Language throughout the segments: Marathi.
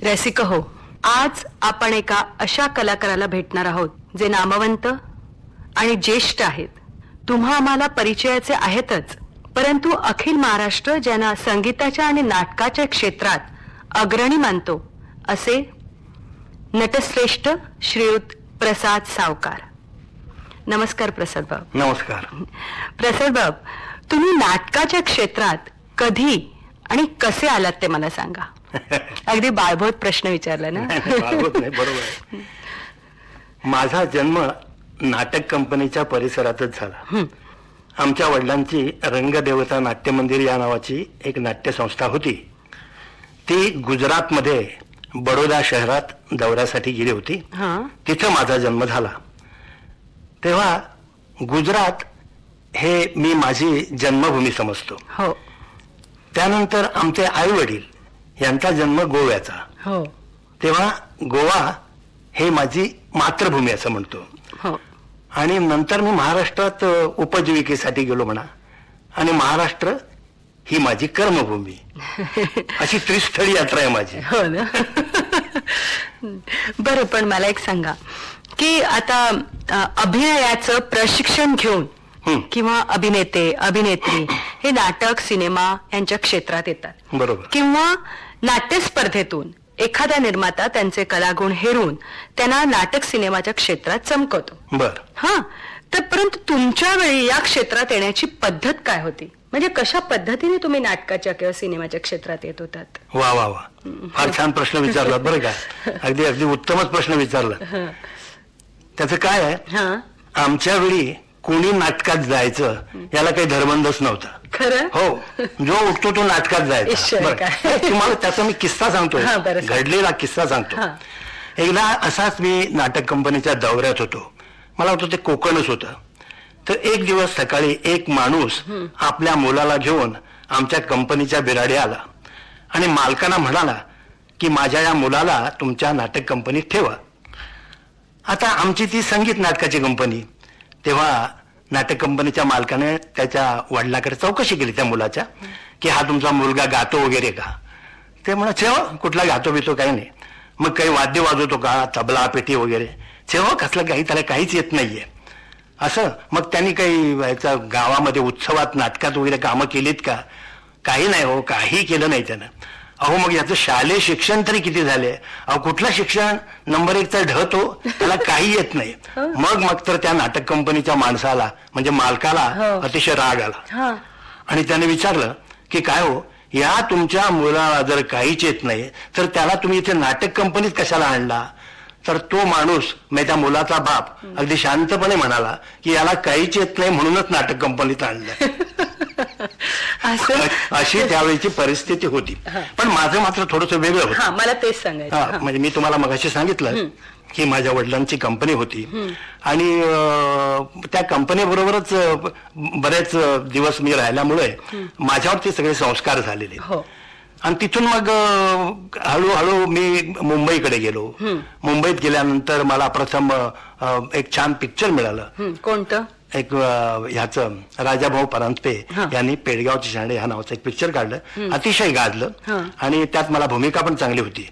रसिक हो, आज आपण एका अशा कलाकाराला भेटणार आहोत जे नामवंत आणि ज्येष्ठ आहेत. तुम्हा आम्हाला परिचयाचे आहेतच, परंतु अखिल महाराष्ट्र ज्यांना संगीताच्या आणि नाटकाच्या क्षेत्रात अग्रणी मानतो असे नटश्रेष्ठ श्रीयुत प्रसाद सावकार. नमस्कार प्रसाद बाब. नमस्कार. प्रसाद बाब, तुम्ही नाटकाच्या क्षेत्रात कधी आणि कसे आलात ते मला सांगा. अगदी बाळबोध प्रश्न विचारला ना? बाळबोध नाही, बरोबर आहे. माझा जन्म नाटक कंपनीच्या परिसरातच झाला. आमच्या वडिलांची रंगदेवता नाट्य मंदिर या नावाची एक नाट्यसंस्था होती. ती गुजरातमध्ये बडोदा शहरात दौऱ्यासाठी गेली होती. तिथं माझा जन्म झाला. तेव्हा गुजरात हे मी माझी जन्मभूमी समजतो. हो. त्यानंतर आमचे आई वडील यांचा जन्म गोव्याचा. हो. तेव्हा गोवा हे माझी मातृभूमी असं म्हणतो. हो. आणि नंतर मी महाराष्ट्रात उपजीविकेसाठी गेलो म्हणा, आणि महाराष्ट्र ही माझी कर्मभूमी. अशी त्रिस्थळी यात्रा आहे माझी. हो ना. बरं, पण मला एक सांगा की आता अभिनयाचं प्रशिक्षण घेऊन किंवा अभिनेते अभिनेत्री हे नाटक सिनेमा यांच्या क्षेत्रात येतात. बरोबर. किंवा नाट्य स्पर्धेतून एखादा निर्माता त्यांचे कलागुण हेरून त्यांना नाटक सिनेमाच्या क्षेत्रात चमकवतो. बर. तर परंतु तुमच्या वेळी या क्षेत्रात येण्याची पद्धत काय होती? म्हणजे कशा पद्धतीने तुम्ही नाटकाच्या किंवा सिनेमाच्या क्षेत्रात येत होतात? वा वा वा, फार छान प्रश्न विचारला बरं का. अगदी अगदी उत्तमच प्रश्न विचारला. त्याचं काय आहे, आमच्या वेळी कोणी नाटकात जायचं याला काही धर्मंदच नव्हता. खरं? हो, जो उठतो तो नाटकात जायचा. तुम्हाला त्याचा मी किस्सा सांगतोय, घडलेला किस्सा सांगतो. एकदा असाच मी नाटक कंपनीच्या दौऱ्यात होतो. मला वाटतं ते कोकणच होतं. तर एक दिवस सकाळी एक माणूस आपल्या मुलाला घेऊन आमच्या कंपनीच्या बिराडी आला आणि मालकांना म्हणाला की माझ्या या मुलाला तुमच्या नाटक कंपनीत ठेवा. आता आमची ती संगीत नाटकाची कंपनी. तेव्हा नाटक कंपनीच्या मालकाने त्याच्या वडिलाकडे चौकशी केली त्या मुलाच्या, की हा तुमचा मुलगा गातो वगैरे का? ते म्हणा, छेवा कुठला गातो बितो काही नाही. मग काही वाद्य वाजवतो का, तबला पेटी वगैरे? छेवा कसलं काही, त्याला काहीच येत नाहीये. असं मग त्यांनी काही याचा गावामध्ये उत्सवात नाटकात वगैरे कामं केलीत का? काही नाही हो, काही केलं नाही त्यानं. अहो मग याचं शालेय शिक्षण तरी किती झाले? अहो कुठलं शिक्षण, नंबर 1चा ढ तो, त्याला काही येत नाही. मग तर त्या नाटक कंपनीच्या माणसाला म्हणजे मालकाला अतिशय राग आला आणि त्याने विचारलं की काय हो, या तुमच्या मुलाला जर काहीच येत नाही तर त्याला तुम्ही इथे नाटक कंपनीत कशाला आणला? तर तो माणूस म्हणजे त्या मुलाचा बाप अगदी शांतपणे म्हणाला की याला काहीच येत नाही म्हणूनच नाटक कंपनीत आणलं. अशी त्यावेळीची परिस्थिती होती. पण माझं मात्र थोडंसं वेगळं होतं. मला तेच सांगायचं. म्हणजे मी तुम्हाला मगाशी सांगितलं की माझ्या वडिलांची कंपनी होती आणि त्या कंपनी बरोबरच बरेच दिवस मी राहिल्यामुळे माझ्यावरती सगळे संस्कार झालेले. आणि तिथून मग हळूहळू मी मुंबईकडे गेलो. मुंबईत गेल्यानंतर मला प्रथम एक छान पिक्चर मिळालं. कोणतं? एक ह्याचं राजाभाऊ परांजपे यांनी पेडगावचे शाणे ह्या नावाचं एक पिक्चर काढलं. अतिशय गाजलं आणि त्यात मला भूमिका पण चांगली होती.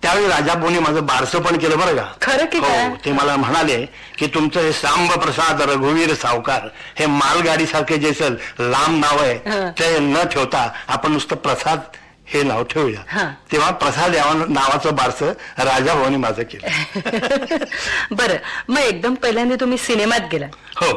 त्यावेळी राजाभाऊनी माझं बारसं पण केलं बरं का. खरं की काय? ते मला म्हणाले की तुमचं हे सांब प्रसाद रघुवीर सावकार हे मालगाडी सारखे जे लांब नाव आहे ते न ठेवता आपण नुसतं प्रसाद हे नाव ठेवूया. तेव्हा प्रसाद या नावाचं बारसं राजाभाऊनी माझं केलं. बरं, मग एकदम पहिल्यांदा तुम्ही सिनेमात गेला? हो.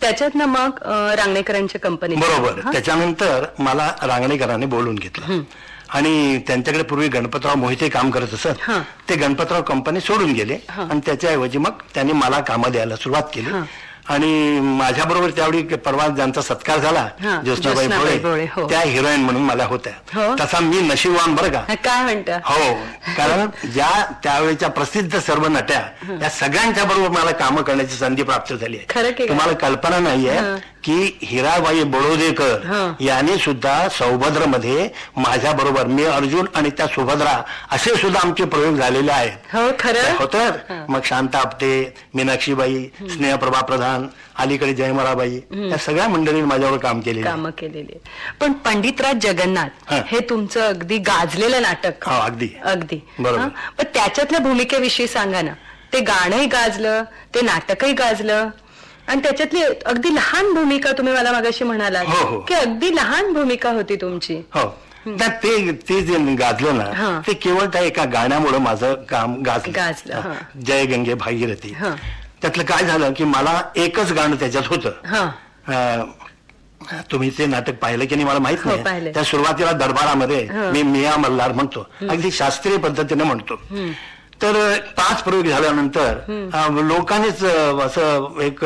त्याच्यातनं मग रांगणेकरांची कंपनी. बरोबर. त्याच्यानंतर मला रांगणेकरांनी बोलून घेतलं आणि त्यांच्याकडे पूर्वी गणपतराव मोहिते काम करत असत. ते गणपतराव कंपनी सोडून गेले आणि त्याच्याऐवजी मग त्यांनी मला कामं द्यायला सुरुवात केली. आणि माझ्या बरोबर त्यावेळी परवा ज्यांचा सत्कार झाला, ज्योत्स्नाबाई भोळे, त्या हिरोईन म्हणून मला होत्या. तसा मी नशीबवान बरं का. काय म्हणता? हो, कारण ज्या त्यावेळेच्या प्रसिद्ध सर्व नट्या त्या सगळ्यांच्या बरोबर मला कामं करण्याची संधी प्राप्त झाली आहे. तुम्हाला कल्पना नाहीये की हिराबाई बडोदेकर यांनी सुद्धा सौभद्रमध्ये माझ्या बरोबर, मी अर्जुन आणि त्या सुभद्रा असे सुद्धा आमचे प्रयोग झालेले आहेत. हो खरं हो तर मग शांता आपटे, मीनाक्षीबाई, स्नेहप्रभा प्रधान, अलीकडे जयमलाबाई, या सगळ्या मंडळींनी माझ्यावर काम केलेली. पण पंडितराज जगन्नाथ हे तुमचं अगदी गाजलेलं नाटक. अगदी अगदी बरोबर. पण त्याच्यातल्या भूमिकेविषयी सांगा ना. ते गाणंही गाजलं, ते नाटकही गाजलं, आणि त्याच्यातली अगदी लहान भूमिका तुम्ही मला मागाशी म्हणालात की अगदी लहान भूमिका होती तुमची. हो, ते जे गाजलं ना ते केवळ त्या एका गाण्यामुळे माझं काम गाजलं. जय गंगे भागीरथी. त्यातलं काय झालं की मला एकच गाणं त्याच्यात होतं. तुम्ही ते नाटक पाहिलं की नाही मला माहित नाही. त्या सुरुवातीला दरबारामध्ये मी मिया मल्हार म्हणतो, अगदी शास्त्रीय पद्धतीने म्हणतो. तर 5 प्रयोग झाल्यानंतर लोकांनीच असं एक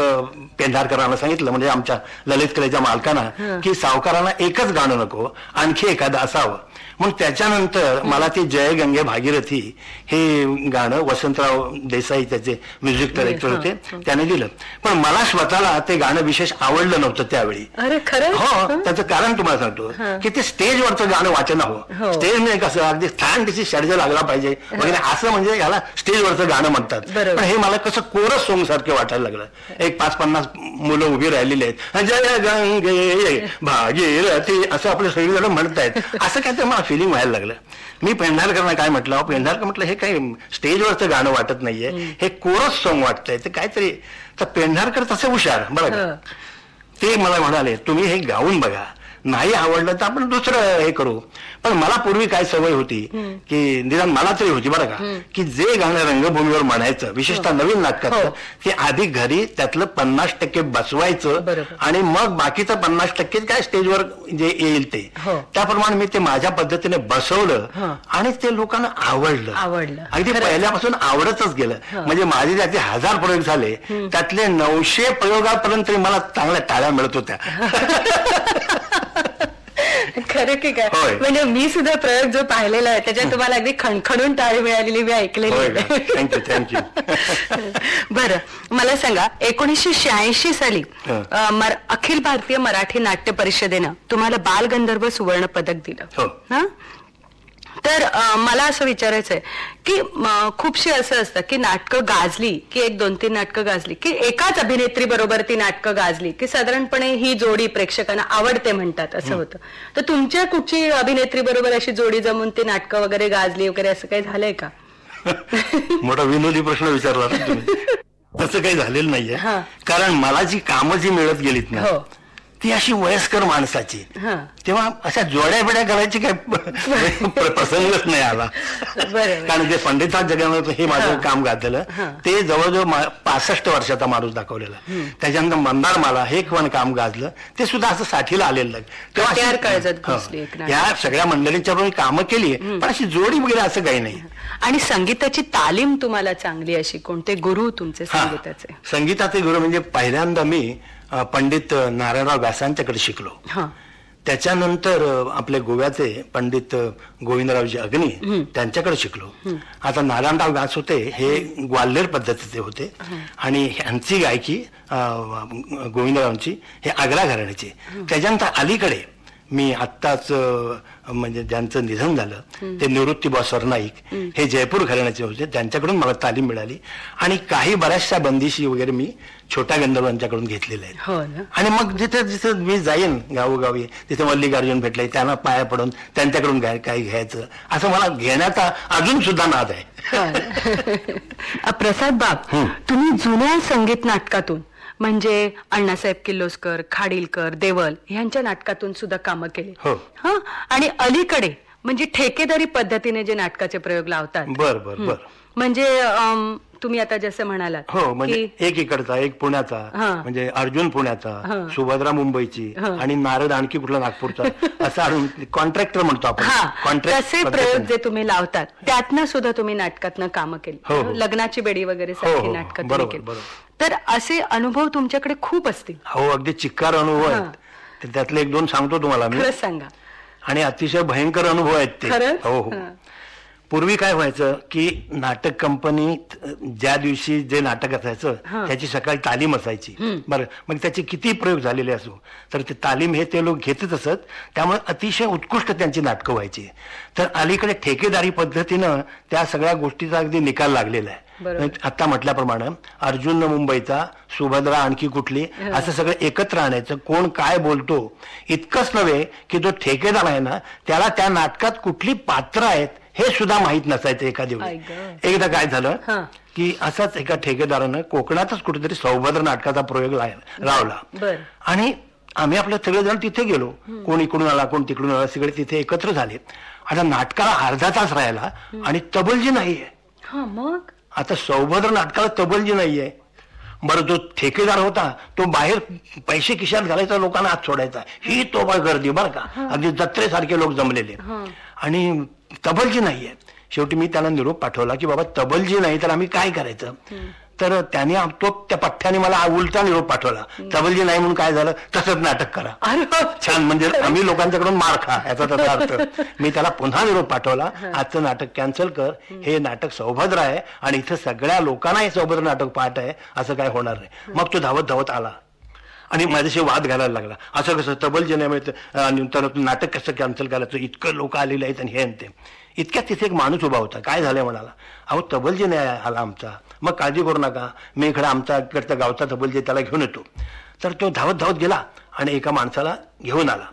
पेंढारकरांना सांगितलं, म्हणजे आमच्या ललित कलेच्या मालकांना, की सावकारांना एकच गाणं नको, आणखी एखादं असावं. मग त्याच्यानंतर मला ते जय गंगे भागीरथी हे गाणं वसंतराव देसाई त्याचे म्युझिक डायरेक्टर होते, त्याने दिलं. पण मला स्वतःला ते गाणं विशेष आवडलं नव्हतं त्यावेळी. हो, त्याचं कारण तुम्हाला सांगतो की ते स्टेजवरचं गाणं वाचन हवं. स्टेज म्हणजे कसं अगदी छान त्याची षड्ज लागला पाहिजे वगैरे, असं म्हणजे याला स्टेजवरचं गाणं म्हणतात. पण हे मला कसं कोरस सॉंग सारखं वाटायला लागलं. एक 50-50 मुलं उभी राहिलेली आहेत, जय गंगे भागीरथी असं आपले सगळेजण म्हणतायत. असं काय तर मला फिलिंग व्हायला लागलं. मी पेंढारकरांना काय म्हटलं, पेंढारकर म्हटलं हे काही स्टेजवरचं गाणं वाटत नाहीये, हे कोरस सॉंग वाटतंय, ते काहीतरी. तर पेंढारकर तसे हुशार बरं का, ते मला म्हणाले तुम्ही हे गाऊन बघा, नाही आवडलं तर आपण दुसरं हे करू. पण मला पूर्वी काय सवय होती की निदान मला तरी होती बरं का, की जे गाणं रंगभूमीवर म्हणायचं, विशेषतः नवीन नाटकाचं, ते आधी घरी त्यातलं 50% बसवायचं आणि मग बाकीचं 50% काय स्टेजवर जे येईल ते, त्याप्रमाणे मी ते माझ्या पद्धतीने बसवलं आणि ते लोकांना आवडलं. अगदी पहिल्यापासून आवडतच गेलं. म्हणजे माझे त्याचे 1000 प्रयोग झाले, त्यातले 900 प्रयोगापर्यंत मला चांगल्या टाळ्या मिळत होत्या. खरं की काय, म्हणजे मी सुद्धा प्रयोग जो पाहिलेला आहे त्याच्यात तुम्हाला अगदी खणखणून टाळी मिळालेली मी ऐकलेली. थँक्यू. बरं, मला सांगा 1986 साली अखिल भारतीय मराठी नाट्य परिषदेनं तुम्हाला बालगंधर्व सुवर्ण पदक दिलं. तर मला असं विचारायचंय की खूपशी असं असतं की नाटकं गाजली की 1-2-3 नाटकं गाजली की एकाच अभिनेत्री बरोबर ती नाटकं गाजली की साधारणपणे ही जोडी प्रेक्षकांना आवडते म्हणतात, असं होतं. तर तुमच्या कुठची अभिनेत्री बरोबर अशी जोडी जमून ती नाटकं वगैरे गाजली वगैरे असं काही झालंय का? मोठा विनोदी प्रश्न विचारला तुम्ही. तसं काही झालेलं नाहीये, कारण मला जी कामं जी मिळत गेलीत ना ती अशी वयस्कर माणसाची, तेव्हा अशा जोड्या बिड्या करायची काय प्रसंगच नाही आला. कारण जे पंडितराज जगन्नाथ हे माझं काम गाजलेलं ते जवळजवळ 65 वर्षाचा माणूस दाखवलेला. त्याच्यानंतर मंदार माला हे पण काम गाजलं, ते सुद्धा असं 60ला आलेलं. तेव्हा या सगळ्या मंडळींच्या बरोबर कामं केली, पण अशी जोडी वगैरे असं काही नाही. आणि संगीताची तालीम तुम्हाला चांगली अशी कोणते गुरु तुमचे संगीताचे? संगीताचे गुरु म्हणजे पहिल्यांदा मी पंडित नारायणराव व्यासांच्याकडे शिकलो. त्याच्यानंतर आपले गोव्याचे पंडित गोविंदरावजी अग्नी त्यांच्याकडे शिकलो. आता नारायणराव व्यास होते हे ग्वाल्हेर पद्धतीचे होते आणि ह्यांची गायकी गोविंदरावांची हे आग्रा घराण्याची. त्याच्यानंतर अलीकडे मी आत्ताच म्हणजे ज्यांचं निधन झालं ते निवृत्तीबा सरनाईक हे जयपूर घराण्याचे होते, त्यांच्याकडून मला तालीम मिळाली. आणि काही बऱ्याचशा बंदिशी वगैरे मी छोट्या गंधर्वांच्याकडून घेतलेल्या आहेत. आणि मग जिथे जिथे मी जाईन गावोगावी तिथे मल्लिकार्जुन भेटले, त्यांना पाया पडून त्यांच्याकडून काही घ्यायचं, असं मला घेण्याचा अजून सुद्धा नाद आहे. प्रसाद बाप, तुम्ही जुन्या संगीत नाटकातून म्हणजे अण्णासाहेब किर्लोस्कर, खाडीलकर, देवल यांच्या नाटकातून सुद्धा कामं केली. आणि अलीकडे म्हणजे ठेकेदारी पद्धतीने जे नाटकाचे प्रयोग लावतात. बर म्हणजे तुम्ही आता जसं म्हणालात, हो, म्हणजे एक इकडचा, एक पुण्याचा, म्हणजे अर्जुन पुण्याचा, सुभद्रा मुंबईची आणि नारद आणखी कुठला नागपूरचा, असं कॉन्ट्रॅक्टर म्हणतो आपण. तसे प्रयोग जे तुम्ही लावतात त्यातनं सुद्धा तुम्ही नाटकातनं कामं केली. लग्नाची बेडी वगैरे सारखी नाटकात केली. तर असे अनुभव तुमच्याकडे खूप असतील. हो, अगदी चिक्कार अनुभव आहेत. त्यातले 1-2 सांगतो तुम्हाला मी. खरंच सांगा. आणि अतिशय भयंकर अनुभव आहेत ते. हो. पूर्वी काय व्हायचं की नाटक कंपनीत ज्या दिवशी जे नाटक असायचं त्याची सकाळी तालीम असायची. बरं, मग त्याचे किती प्रयोग झालेले असो तर ते तालीम हे ते लोक घेतच असत. त्यामुळे अतिशय उत्कृष्ट त्यांची नाटकं व्हायची. तर अलीकडे ठेकेदारी पद्धतीनं त्या सगळ्या गोष्टीचा अगदी निकाल लागलेला आहे. आता म्हटल्याप्रमाणे अर्जुन मुंबईचा, सुभद्रा आणखी कुठली, असं सगळं एकत्र आणायचं. कोण काय बोलतो इतकंच नव्हे की जो ठेकेदार आहे ना त्याला त्या नाटकात कुठली पात्र आहेत हे सुद्धा माहीत नसायचं एखाद्या वेळी. एकदा काय झालं की असाच एका ठेकेदारानं कोकणातच कुठेतरी सौभद्र नाटकाचा प्रयोग लावला आणि आम्ही आपल्या सगळेजण तिथे गेलो. कोण इकडून आला कोण तिकडून आला, सगळे तिथे एकत्र झाले. आता नाटकाला अर्धा तास राहिला आणि तबलजी नाहीये. मग आता सौभद्र नाटकाला तबलजी नाहीये. बरं, जो ठेकेदार होता तो बाहेर पैसे खिशात घालायचा, लोकांना हात सोडायचा. ही तो गर्दी बरं का, अगदी जत्रेसारखे लोक जमलेले आणि तबलजी नाहीये. शेवटी मी त्याला निरोप पाठवला की बाबा तबलजी नाही तर आम्ही काय करायचं. तर त्याने तो त्या पठ्ठ्याने मला उलटा निरोप पाठवला, तबलजी नाही म्हणून काय झालं तसंच नाटक करा. छान, म्हणजे आम्ही लोकांच्याकडून मार खा याचा त्याचा अर्थ. मी त्याला पुन्हा निरोप पाठवला, आजचं नाटक कॅन्सल कर, हे नाटक सौभद्र आहे आणि इथं सगळ्या लोकांना हे सौभद्र नाटक पाठ आहे, असं काय होणार नाही. मग तो धावत धावत आला आणि माझ्याशी वाद घालायला लागला. असं कसं तबलजी नाही मिळतं, नाटक कसं कॅन्सल करायचं, इतकं लोक आलेले आहेत आणि हे आणि ते. इतक्यात तिथे एक माणूस उभा होता. काय झालंय म्हणाला, अहो तबलजी नाही आला आमचा. मग काळजी करू नका, मी इकडे आमचा इकडचा गावचा तबलजी त्याला घेऊन येतो. तर तो धावत धावत गेला आणि एका माणसाला घेऊन आला.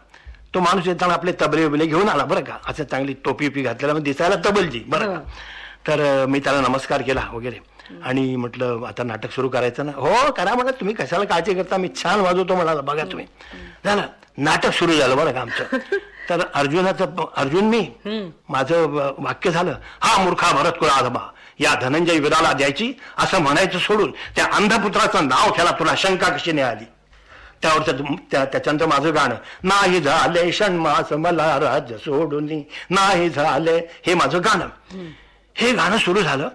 तो माणूस येताना आपले तबले बिबले घेऊन आला बरं का, असं चांगली टोपी घातलेला, मग दिसायला तबलजी बरं का. तर मी त्याला नमस्कार केला वगैरे आणि म्हटलं आता नाटक सुरू करायचं ना. हो करा म्हणा, तुम्ही कशाला काळजी करता, मी छान वाजवतो म्हणाला. बघा तुम्ही. झालं नाटक सुरू झालं बरं का आमचं. तर अर्जुन मी माझं वाक्य झालं, हा मूर्खा भरत कुळाधमा या धनंजय वीराला द्यायची असं म्हणायचं सोडून त्या अंधपुत्राचं नाव घ्यायला तुला शंका कशी नाही आली. त्याच्यानंतर माझं गाणं, नाही झाले षण्मास मला राज्य सोडून नाही झाले, हे माझं गाणं. हे गाणं सुरू झालं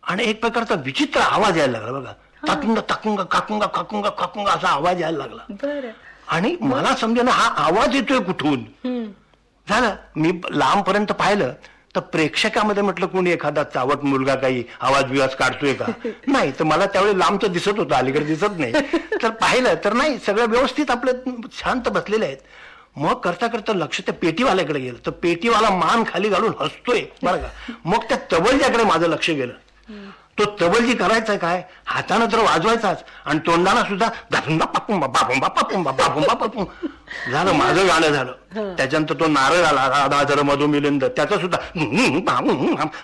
आणि एक प्रकारचा विचित्र आवाज यायला लागला बघा. ताकुंगा ताकुंगा काकुंगा काकुंगा काकुंगा असा आवाज यायला लागला आणि मला समजेना हा आवाज येतोय कुठून. झालं, मी लांबपर्यंत पाहिलं तर प्रेक्षकामध्ये म्हटलं कोणी एखादा चावट मुलगा काही आवाज बिवाज काढतोय का, नाही. तर मला त्यावेळी लांबचं दिसत होतं, अलीकडे दिसत नाही. तर पाहिलं तर नाही, सगळं व्यवस्थित आपले शांत बसलेले आहेत. मग करता करता लक्ष त्या पेटीवाल्याकडे गेलं. तर पेटीवाला मान खाली घालून हसतोय बरं का. मग त्या तबलजीकडे माझं लक्ष गेलं. तो तबलजी करायचा काय, हातानं तर वाजवायचाच आणि तोंडाना सुद्धा झालं. माझं गाणं झालं. त्याच्यानंतर तो नारळ आला, राधा जर मधु मिलिंद, त्याचा सुद्धा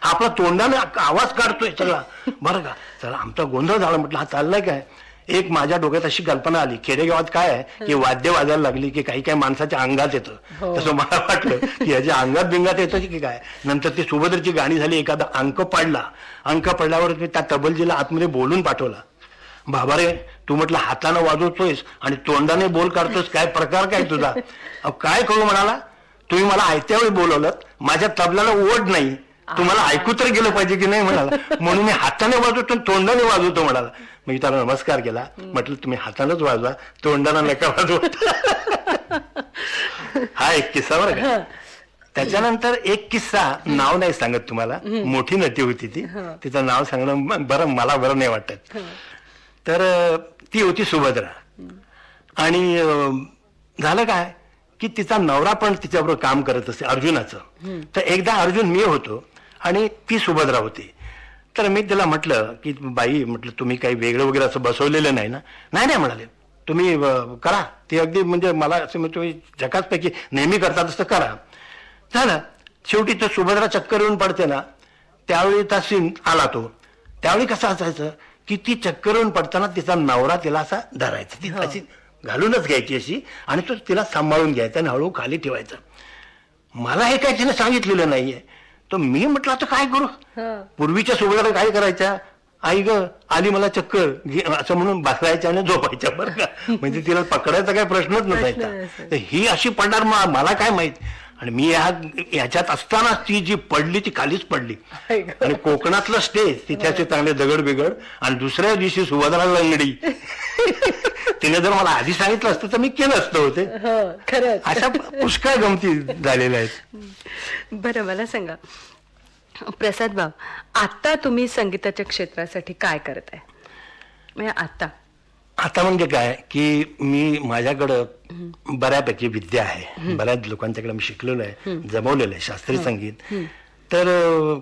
आपला तोंडाने आवाज काढतोय सगळा बरं का. चला आमचा गोंधळ झाला. म्हटलं हा चाललाय काय. एक माझ्या डोक्यात अशी कल्पना आली, खेडेगावात काय आहे की वाद्य वाजायला लागली की काही काही माणसाच्या अंगात येतं. तसं मला वाटलं की याच्या अंगात बिंगात येतं की काय. नंतर ती सुभद्रची गाणी झाली, एखादा अंक पडला. अंक पडल्यावर मी त्या तबलजीला आतमध्ये बोलून पाठवला, बाबा रे तू म्हटलं हातानं वाजवतोयस आणि तोंडाने बोल काढतोयस, काय प्रकार काय तुझा. काय करू म्हणाला, तुम्ही मला आयत्या वेळी बोलवलं, माझ्या तबल्याला ओढ नाही, तुम्हाला ऐकू तर गेलं पाहिजे की नाही म्हणाला. म्हणून मी हाताने वाजवतो तोंडाने वाजवतो म्हणाला. मी त्याला नमस्कार केला, म्हटलं तुम्ही हातानच वाजवा, तोंडाना नका वाजवा. हा एक किस्सा बरं का. त्याच्यानंतर एक किस्सा, नाव नाही सांगत तुम्हाला, मोठी नटी होती ती, तिचं नाव सांगणं बरं मला बरं नाही वाटत. तर ती होती सुभद्रा आणि झालं काय की तिचा नवरा पण तिच्याबरोबर काम करत असे अर्जुनाचं. तर एकदा अर्जुन मी होतो आणि ती सुभद्रा होती. तर मी तिला म्हटलं की बाई म्हटलं तुम्ही काही वेगळं वगैरे असं बसवलेलं नाही ना. नाही नाही म्हणाले, तुम्ही करा, ते अगदी म्हणजे मला असं तुम्ही झकासपैकी नेहमी करता तसं करा. झालं. शेवटी तर सुभद्रा चक्कर येऊन पडते ना, त्यावेळी त्या सीन आला तो. त्यावेळी कसं असायचं की ती चक्कर येऊन पडताना तिचा नवरा तिला असा धरायचा, ती अशी घालूनच घ्यायची अशी आणि तो तिला सांभाळून घ्यायचा आणि हळू खाली ठेवायचा. मला हे काही तिने सांगितलेलं नाहीये. तर मी म्हटलं आता काय करू. पूर्वीच्या सुभद्रा काय करायच्या, आई ग आली मला चक्कर असं म्हणून बसायच्या आणि झोपायच्या बरं का. म्हणजे तिला पकडायचा काही प्रश्नच नसायचा. तर ही अशी पडणार मला काय माहित. आणि मी ह्याच्यात असताना ती जी पडली ती खालीच पडली. आणि कोकणातलं स्टेज, तिथे चांगले दगड बिगड आणि दुसऱ्या दिवशी सुभद्रा लंगडी. तिने जर मला आधी सांगितलं असतं तर मी केलं असतं होते. अशा पुष्कळ गमती झालेल्या आहेत. बरं मला सांगा, प्रसाद भाऊ, आता तुम्ही संगीताच्या क्षेत्रासाठी काय करत आहे? म्हणजे आता म्हणजे काय की मी माझ्याकडं बऱ्यापैकी विद्या आहे, बऱ्याच लोकांच्याकडे मी शिकलेलो आहे, जमवलेलं आहे शास्त्रीय संगीत. तर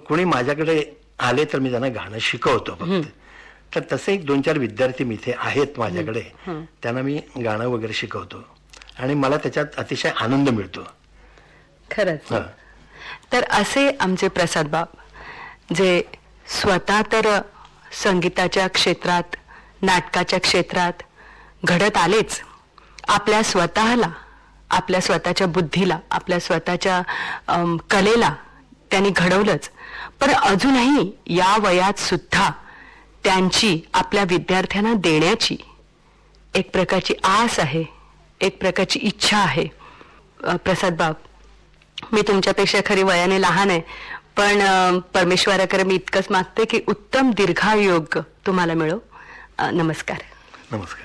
कोणी माझ्याकडे आले तर मी त्यांना गाणं शिकवतो फक्त. तर तसे एक 2-4 विद्यार्थी मी इथे आहेत माझ्याकडे, त्यांना मी गाणं वगैरे शिकवतो आणि मला त्याच्यात अतिशय आनंद मिळतो. खरंच. तर असे आमचे प्रसाद बाब, जे स्वतः तर संगीताच्या क्षेत्रात, नाटकाच्या क्षेत्रात घडत आलेच, आपल्या स्वतःला, आपल्या स्वतःच्या बुद्धीला, आपल्या स्वतःच्या कलेला त्यांनी घडवलंच, पण अजूनही या वयात सुद्धा त्यांची आपल्या विद्यार्थ्यांना देण्याची एक प्रकारची आस आहे, एक प्रकारची इच्छा आहे. प्रसाद बाब, मी तुमच्यापेक्षा खरी वयाने लहान आहे, पण परमेश्वराकडे मी इतकंच मागते की उत्तम दीर्घायुष्य तुम्हाला मिळो. नमस्कार. नमस्कार.